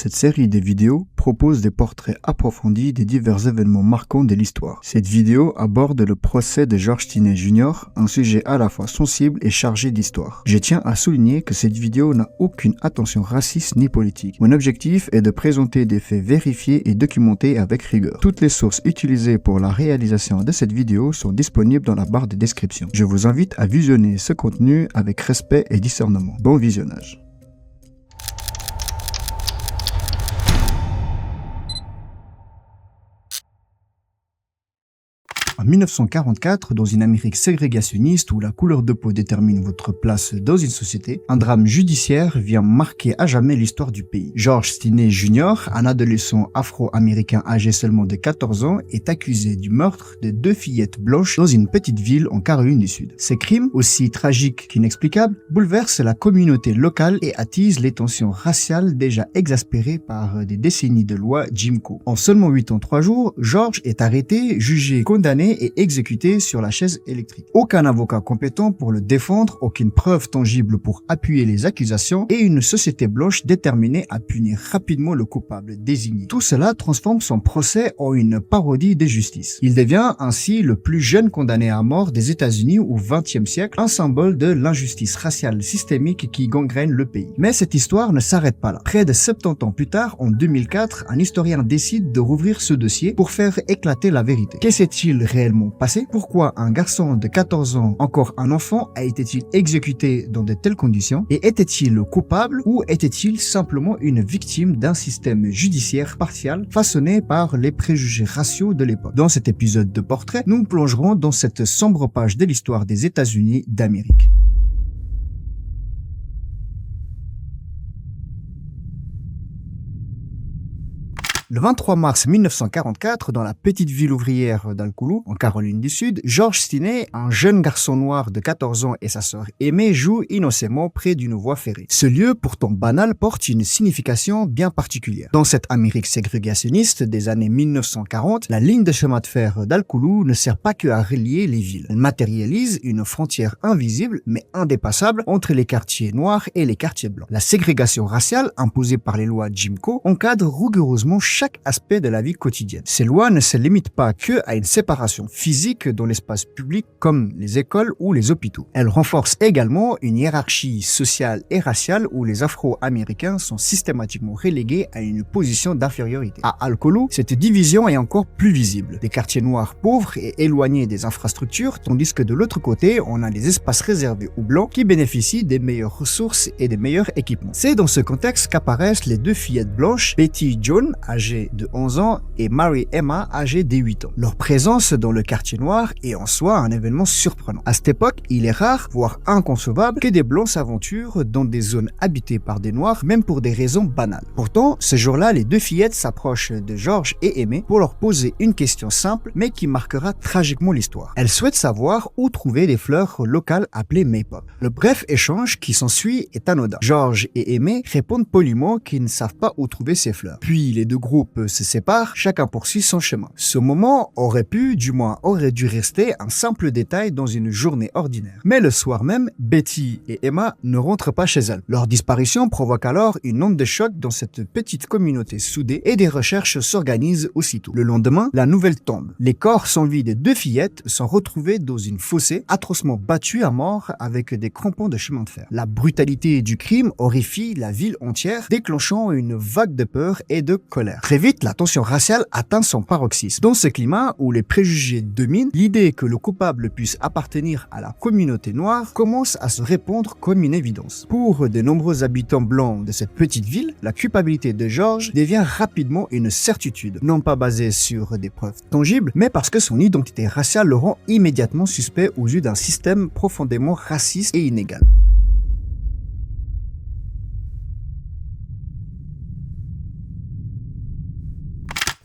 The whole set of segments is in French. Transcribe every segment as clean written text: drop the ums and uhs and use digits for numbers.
Cette série de vidéos propose des portraits approfondis des divers événements marquants de l'histoire. Cette vidéo aborde le procès de George Stinney Jr., un sujet à la fois sensible et chargé d'histoire. Je tiens à souligner que cette vidéo n'a aucune attention raciste ni politique. Mon objectif est de présenter des faits vérifiés et documentés avec rigueur. Toutes les sources utilisées pour la réalisation de cette vidéo sont disponibles dans la barre de description. Je vous invite à visionner ce contenu avec respect et discernement. Bon visionnage. En 1944, dans une Amérique ségrégationniste où la couleur de peau détermine votre place dans une société, un drame judiciaire vient marquer à jamais l'histoire du pays. George Stinney Jr., un adolescent afro-américain âgé seulement de 14 ans, est accusé du meurtre de 2 fillettes blanches dans une petite ville en Caroline du Sud. Ces crimes, aussi tragiques qu'inexplicables, bouleversent la communauté locale et attisent les tensions raciales déjà exaspérées par des décennies de lois Jim Crow. En seulement 8 ans 3 jours, George est arrêté, jugé, condamné et exécuté sur la chaise électrique. Aucun avocat compétent pour le défendre, aucune preuve tangible pour appuyer les accusations et une société blanche déterminée à punir rapidement le coupable désigné. Tout cela transforme son procès en une parodie de justice. Il devient ainsi le plus jeune condamné à mort des États-Unis au XXe siècle, un symbole de l'injustice raciale systémique qui gangrène le pays. Mais cette histoire ne s'arrête pas là. Près de 70 ans plus tard, en 2004, un historien décide de rouvrir ce dossier pour faire éclater la vérité. Que s'est-il réellement passé? Pourquoi un garçon de 14 ans, encore un enfant, a été-il exécuté dans de telles conditions? Et était-il coupable ou était-il simplement une victime d'un système judiciaire partial façonné par les préjugés raciaux de l'époque? Dans cet épisode de Portrait, nous plongerons dans cette sombre page de l'histoire des États-Unis d'Amérique. Le 23 mars 1944, dans la petite ville ouvrière d'Alcooloo, en Caroline du Sud, George Stinney, un jeune garçon noir de 14 ans et sa sœur aimée jouent innocemment près d'une voie ferrée. Ce lieu, pourtant banal, porte une signification bien particulière. Dans cette Amérique ségrégationniste des années 1940, la ligne de chemin de fer d'Alcooloo ne sert pas que à relier les villes. Elle matérialise une frontière invisible mais indépassable entre les quartiers noirs et les quartiers blancs. La ségrégation raciale imposée par les lois Jim Crow encadre rigoureusement chaque aspect de la vie quotidienne. Ces lois ne se limitent pas que à une séparation physique dans l'espace public comme les écoles ou les hôpitaux. Elles renforcent également une hiérarchie sociale et raciale où les Afro-Américains sont systématiquement relégués à une position d'infériorité. À Alcooloo, cette division est encore plus visible. Des quartiers noirs pauvres et éloignés des infrastructures, tandis que de l'autre côté, on a des espaces réservés aux blancs qui bénéficient des meilleures ressources et des meilleurs équipements. C'est dans ce contexte qu'apparaissent les 2 fillettes blanches, Betty Joan, âgée de 11 ans, et Mary Emma, âgée de 8 ans. Leur présence dans le quartier noir est en soi un événement surprenant. À cette époque, il est rare, voire inconcevable, que des blancs s'aventurent dans des zones habitées par des noirs, même pour des raisons banales. Pourtant, ce jour-là, les 2 fillettes s'approchent de George et Aimee pour leur poser une question simple, mais qui marquera tragiquement l'histoire. Elles souhaitent savoir où trouver des fleurs locales appelées Maypop. Le bref échange qui s'ensuit est anodin. George et Aimee répondent poliment qu'ils ne savent pas où trouver ces fleurs. Puis les 2 groupes se séparent, chacun poursuit son chemin. Ce moment aurait pu, du moins aurait dû rester un simple détail dans une journée ordinaire. Mais le soir même, Betty et Emma ne rentrent pas chez elles. Leur disparition provoque alors une onde de choc dans cette petite communauté soudée et des recherches s'organisent aussitôt. Le lendemain, la nouvelle tombe. Les corps sans vie des 2 fillettes sont retrouvés dans une fossée, atrocement battus à mort avec des crampons de chemin de fer. La brutalité du crime horrifie la ville entière, déclenchant une vague de peur et de colère. Très vite, la tension raciale atteint son paroxysme. Dans ce climat où les préjugés dominent, l'idée que le coupable puisse appartenir à la communauté noire commence à se répandre comme une évidence. Pour de nombreux habitants blancs de cette petite ville, la culpabilité de George devient rapidement une certitude, non pas basée sur des preuves tangibles, mais parce que son identité raciale le rend immédiatement suspect aux yeux d'un système profondément raciste et inégal.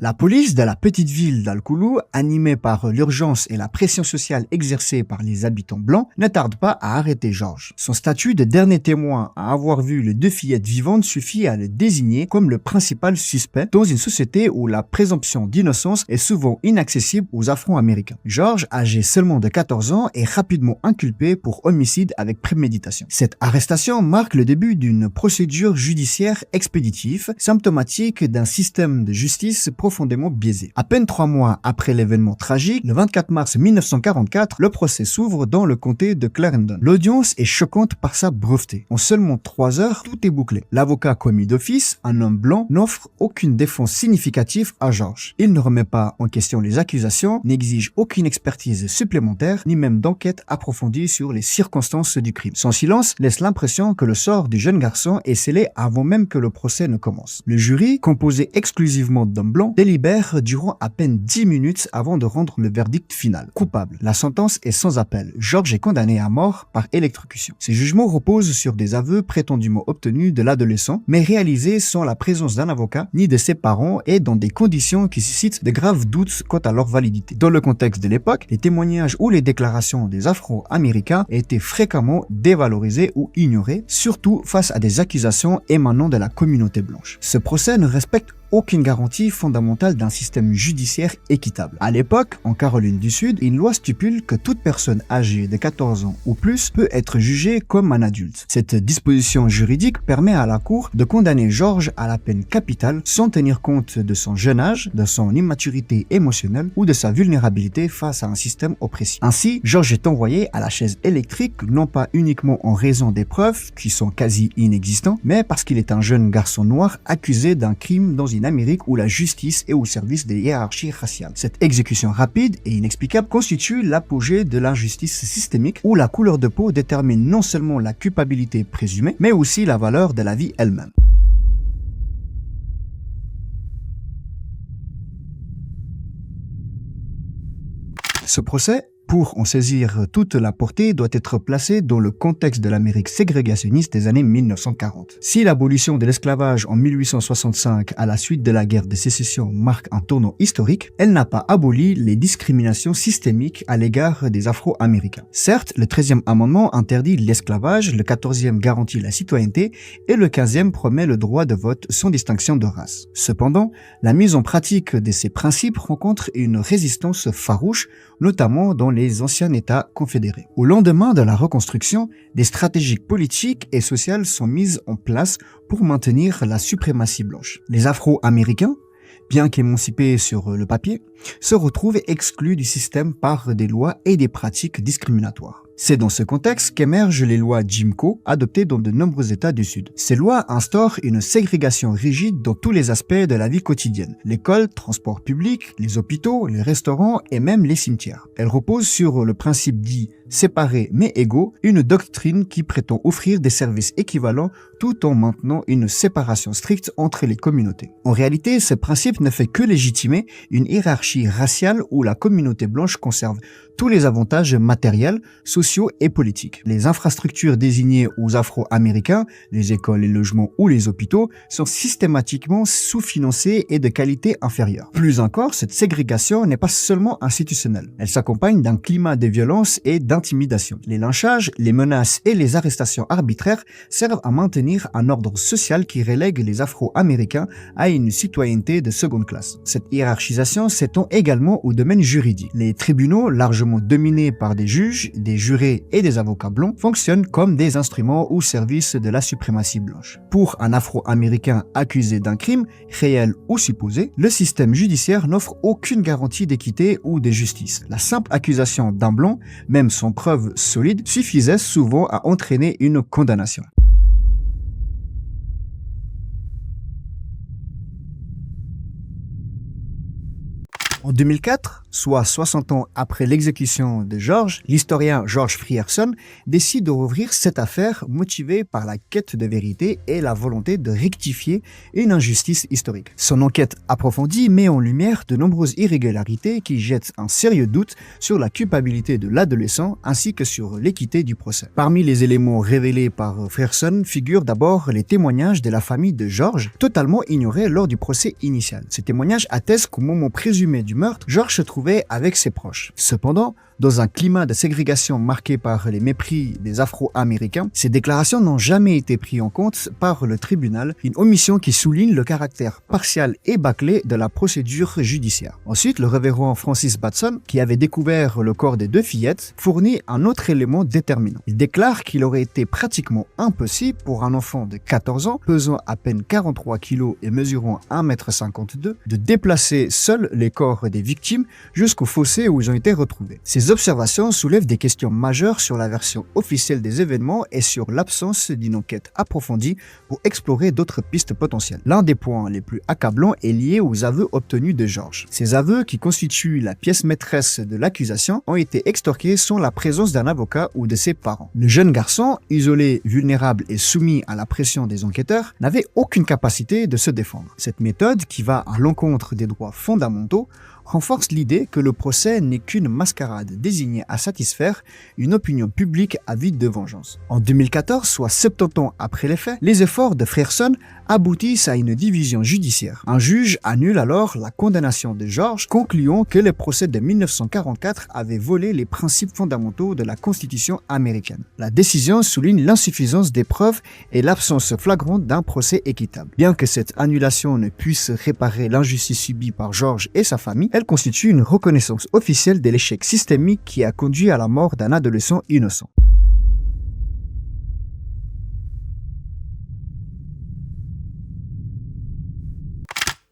La police de la petite ville d'Al-Koulou, animée par l'urgence et la pression sociale exercée par les habitants blancs, ne tarde pas à arrêter Georges. Son statut de dernier témoin à avoir vu les deux fillettes vivantes suffit à le désigner comme le principal suspect dans une société où la présomption d'innocence est souvent inaccessible aux Afro-Américains. Georges, âgé seulement de 14 ans, est rapidement inculpé pour homicide avec préméditation. Cette arrestation marque le début d'une procédure judiciaire expéditive, symptomatique d'un système de justice profondément biaisé. À peine 3 mois après l'événement tragique, le 24 mars 1944, le procès s'ouvre dans le comté de Clarendon. L'audience est choquante par sa breveté. En seulement 3 heures, tout est bouclé. L'avocat commis d'office, un homme blanc, n'offre aucune défense significative à Georges. Il ne remet pas en question les accusations, n'exige aucune expertise supplémentaire, ni même d'enquête approfondie sur les circonstances du crime. Son silence laisse l'impression que le sort du jeune garçon est scellé avant même que le procès ne commence. Le jury, composé exclusivement d'hommes blancs, délibère durant à peine 10 minutes avant de rendre le verdict final. Coupable. La sentence est sans appel. Georges est condamné à mort par électrocution. Ces jugements reposent sur des aveux prétendument obtenus de l'adolescent, mais réalisés sans la présence d'un avocat ni de ses parents et dans des conditions qui suscitent de graves doutes quant à leur validité. Dans le contexte de l'époque, les témoignages ou les déclarations des Afro-Américains étaient fréquemment dévalorisés ou ignorés, surtout face à des accusations émanant de la communauté blanche. Ce procès ne respecte aucune garantie fondamentale d'un système judiciaire équitable. À l'époque, en Caroline du Sud, une loi stipule que toute personne âgée de 14 ans ou plus peut être jugée comme un adulte. Cette disposition juridique permet à la Cour de condamner Georges à la peine capitale sans tenir compte de son jeune âge, de son immaturité émotionnelle ou de sa vulnérabilité face à un système oppressif. Ainsi, Georges est envoyé à la chaise électrique non pas uniquement en raison des preuves qui sont quasi inexistantes, mais parce qu'il est un jeune garçon noir accusé d'un crime dans une Amérique où la justice est au service des hiérarchies raciales. Cette exécution rapide et inexplicable constitue l'apogée de l'injustice systémique où la couleur de peau détermine non seulement la culpabilité présumée, mais aussi la valeur de la vie elle-même. Ce procès, pour en saisir toute la portée, doit être placé dans le contexte de l'Amérique ségrégationniste des années 1940. Si l'abolition de l'esclavage en 1865 à la suite de la guerre de sécession marque un tournant historique, elle n'a pas aboli les discriminations systémiques à l'égard des Afro-Américains. Certes, le 13e amendement interdit l'esclavage, le 14e garantit la citoyenneté et le 15e promet le droit de vote sans distinction de race. Cependant, la mise en pratique de ces principes rencontre une résistance farouche, notamment dans les anciens États confédérés. Au lendemain de la reconstruction, des stratégies politiques et sociales sont mises en place pour maintenir la suprématie blanche. Les Afro-Américains, bien qu'émancipés sur le papier, se retrouvent exclus du système par des lois et des pratiques discriminatoires. C'est dans ce contexte qu'émergent les lois Jim Crow adoptées dans de nombreux États du Sud. Ces lois instaurent une ségrégation rigide dans tous les aspects de la vie quotidienne. L'école, transport public, les hôpitaux, les restaurants et même les cimetières. Elles reposent sur le principe dit séparés mais égaux, une doctrine qui prétend offrir des services équivalents tout en maintenant une séparation stricte entre les communautés. En réalité, ce principe ne fait que légitimer une hiérarchie raciale où la communauté blanche conserve tous les avantages matériels, sociaux et politiques. Les infrastructures désignées aux Afro-Américains, les écoles, les logements ou les hôpitaux, sont systématiquement sous-financées et de qualité inférieure. Plus encore, cette ségrégation n'est pas seulement institutionnelle. Elle s'accompagne d'un climat de violence et d'intimidation. Les lynchages, les menaces et les arrestations arbitraires servent à maintenir un ordre social qui relègue les Afro-Américains à une citoyenneté de seconde classe. Cette hiérarchisation s'étend également au domaine juridique. Les tribunaux, largement dominés par des juges, des jurés et des avocats blancs, fonctionnent comme des instruments au service de la suprématie blanche. Pour un Afro-Américain accusé d'un crime, réel ou supposé, le système judiciaire n'offre aucune garantie d'équité ou de justice. La simple accusation d'un blanc, même sans preuve solide, suffisait souvent à entraîner une condamnation. En 2004, soit 60 ans après l'exécution de George, l'historien George Frierson décide de rouvrir cette affaire motivé par la quête de vérité et la volonté de rectifier une injustice historique. Son enquête approfondie met en lumière de nombreuses irrégularités qui jettent un sérieux doute sur la culpabilité de l'adolescent ainsi que sur l'équité du procès. Parmi les éléments révélés par Frierson figurent d'abord les témoignages de la famille de George, totalement ignorés lors du procès initial. Ces témoignages attestent qu'au moment présumé du meurtre, George se trouvait avec ses proches. Cependant, dans un climat de ségrégation marqué par les mépris des Afro-Américains, ces déclarations n'ont jamais été prises en compte par le tribunal, une omission qui souligne le caractère partial et bâclé de la procédure judiciaire. Ensuite, le révérend Francis Batson, qui avait découvert le corps des deux fillettes, fournit un autre élément déterminant. Il déclare qu'il aurait été pratiquement impossible pour un enfant de 14 ans, pesant à peine 43 kg et mesurant 1,52 m, de déplacer seul les corps des victimes jusqu'au fossé où ils ont été retrouvés. Ces observations soulèvent des questions majeures sur la version officielle des événements et sur l'absence d'une enquête approfondie pour explorer d'autres pistes potentielles. L'un des points les plus accablants est lié aux aveux obtenus de George. Ces aveux, qui constituent la pièce maîtresse de l'accusation, ont été extorqués sans la présence d'un avocat ou de ses parents. Le jeune garçon, isolé, vulnérable et soumis à la pression des enquêteurs, n'avait aucune capacité de se défendre. Cette méthode, qui va à l'encontre des droits fondamentaux, renforce l'idée que le procès n'est qu'une mascarade désignée à satisfaire une opinion publique avide de vengeance. En 2014, soit 70 ans après les faits, les efforts de Frierson aboutissent à une division judiciaire. Un juge annule alors la condamnation de George, concluant que le procès de 1944 avait volé les principes fondamentaux de la Constitution américaine. La décision souligne l'insuffisance des preuves et l'absence flagrante d'un procès équitable. Bien que cette annulation ne puisse réparer l'injustice subie par George et sa famille, elle constitue une reconnaissance officielle de l'échec systémique qui a conduit à la mort d'un adolescent innocent.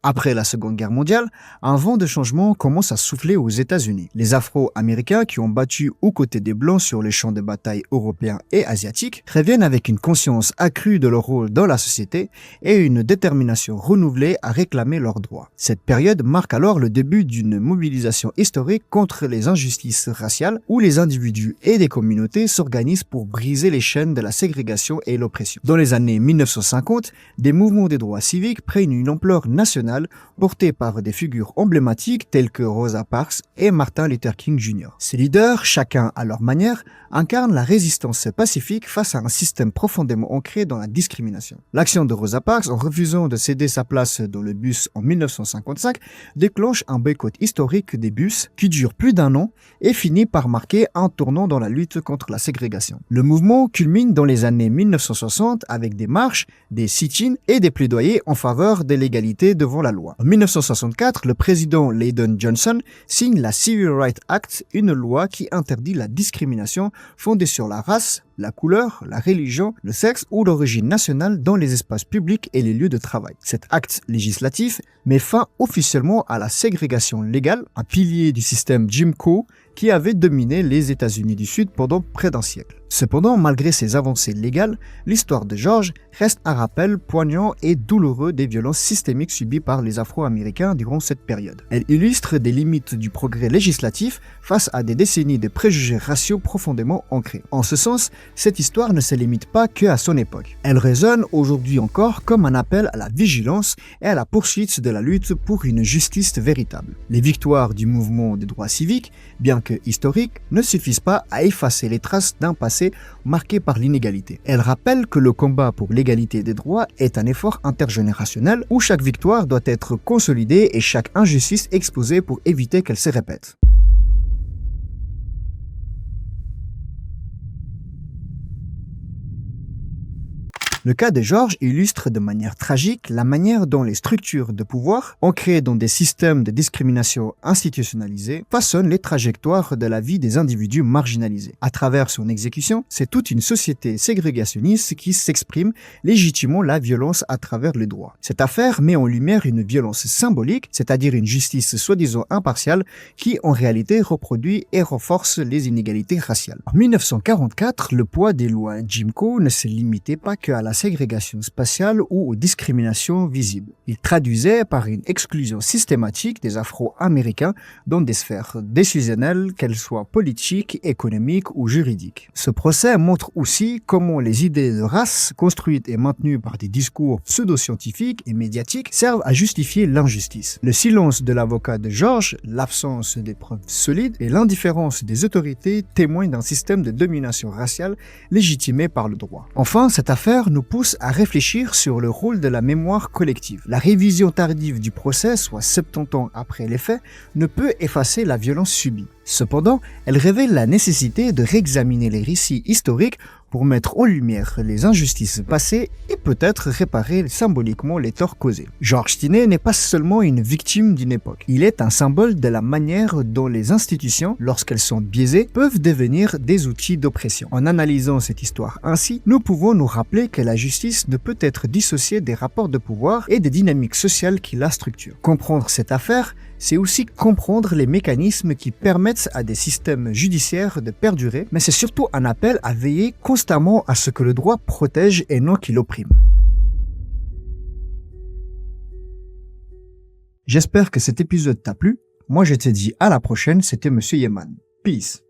Après la Seconde Guerre mondiale, un vent de changement commence à souffler aux États-Unis. Les Afro-Américains qui ont battu aux côtés des Blancs sur les champs de bataille européens et asiatiques reviennent avec une conscience accrue de leur rôle dans la société et une détermination renouvelée à réclamer leurs droits. Cette période marque alors le début d'une mobilisation historique contre les injustices raciales où les individus et des communautés s'organisent pour briser les chaînes de la ségrégation et l'oppression. Dans les années 1950, des mouvements des droits civiques prennent une ampleur nationale portés par des figures emblématiques telles que Rosa Parks et Martin Luther King Jr. Ces leaders, chacun à leur manière, incarnent la résistance pacifique face à un système profondément ancré dans la discrimination. L'action de Rosa Parks, en refusant de céder sa place dans le bus en 1955, déclenche un boycott historique des bus qui dure plus d'un an et finit par marquer un tournant dans la lutte contre la ségrégation. Le mouvement culmine dans les années 1960 avec des marches, des sit-ins et des plaidoyers en faveur de l'égalité devant la loi. En 1964, le président Lyndon Johnson signe la Civil Rights Act, une loi qui interdit la discrimination fondée sur la race, la couleur, la religion, le sexe ou l'origine nationale dans les espaces publics et les lieux de travail. Cet acte législatif met fin officiellement à la ségrégation légale, un pilier du système Jim Crow qui avait dominé les États-Unis du Sud pendant près d'un siècle. Cependant, malgré ces avancées légales, l'histoire de George reste un rappel poignant et douloureux des violences systémiques subies par les Afro-Américains durant cette période. Elle illustre des limites du progrès législatif face à des décennies de préjugés raciaux profondément ancrés. En ce sens, cette histoire ne se limite pas qu'à son époque. Elle résonne aujourd'hui encore comme un appel à la vigilance et à la poursuite de la lutte pour une justice véritable. Les victoires du mouvement des droits civiques, bien que historiques, ne suffisent pas à effacer les traces d'un passé marqué par l'inégalité. Elle rappelle que le combat pour l'égalité des droits est un effort intergénérationnel où chaque victoire doit être consolidée et chaque injustice exposée pour éviter qu'elle se répète. Le cas de George illustre de manière tragique la manière dont les structures de pouvoir, ancrées dans des systèmes de discrimination institutionnalisés, façonnent les trajectoires de la vie des individus marginalisés. À travers son exécution, c'est toute une société ségrégationniste qui s'exprime légitimement la violence à travers les droits. Cette affaire met en lumière une violence symbolique, c'est-à-dire une justice soi-disant impartiale qui en réalité reproduit et renforce les inégalités raciales. En 1944, le poids des lois Jim Crow ne se limitait pas qu'à la ségrégation spatiale ou aux discriminations visibles. Il traduisait par une exclusion systématique des Afro-Américains dans des sphères décisionnelles, qu'elles soient politiques, économiques ou juridiques. Ce procès montre aussi comment les idées de race, construites et maintenues par des discours pseudo-scientifiques et médiatiques, servent à justifier l'injustice. Le silence de l'avocat de George, l'absence des preuves solides et l'indifférence des autorités témoignent d'un système de domination raciale légitimé par le droit. Enfin, cette affaire nous pousse à réfléchir sur le rôle de la mémoire collective. La révision tardive du procès, soit 70 ans après les faits, ne peut effacer la violence subie. Cependant, elle révèle la nécessité de réexaminer les récits historiques pour mettre en lumière les injustices passées et peut-être réparer symboliquement les torts causés. George Stinney n'est pas seulement une victime d'une époque. Il est un symbole de la manière dont les institutions, lorsqu'elles sont biaisées, peuvent devenir des outils d'oppression. En analysant cette histoire ainsi, nous pouvons nous rappeler que la justice ne peut être dissociée des rapports de pouvoir et des dynamiques sociales qui la structurent. Comprendre cette affaire, c'est aussi comprendre les mécanismes qui permettent à des systèmes judiciaires de perdurer, mais c'est surtout un appel à veiller constamment à ce que le droit protège et non qu'il opprime. J'espère que cet épisode t'a plu. Moi je te dis à la prochaine, c'était Monsieur Yeman. Peace.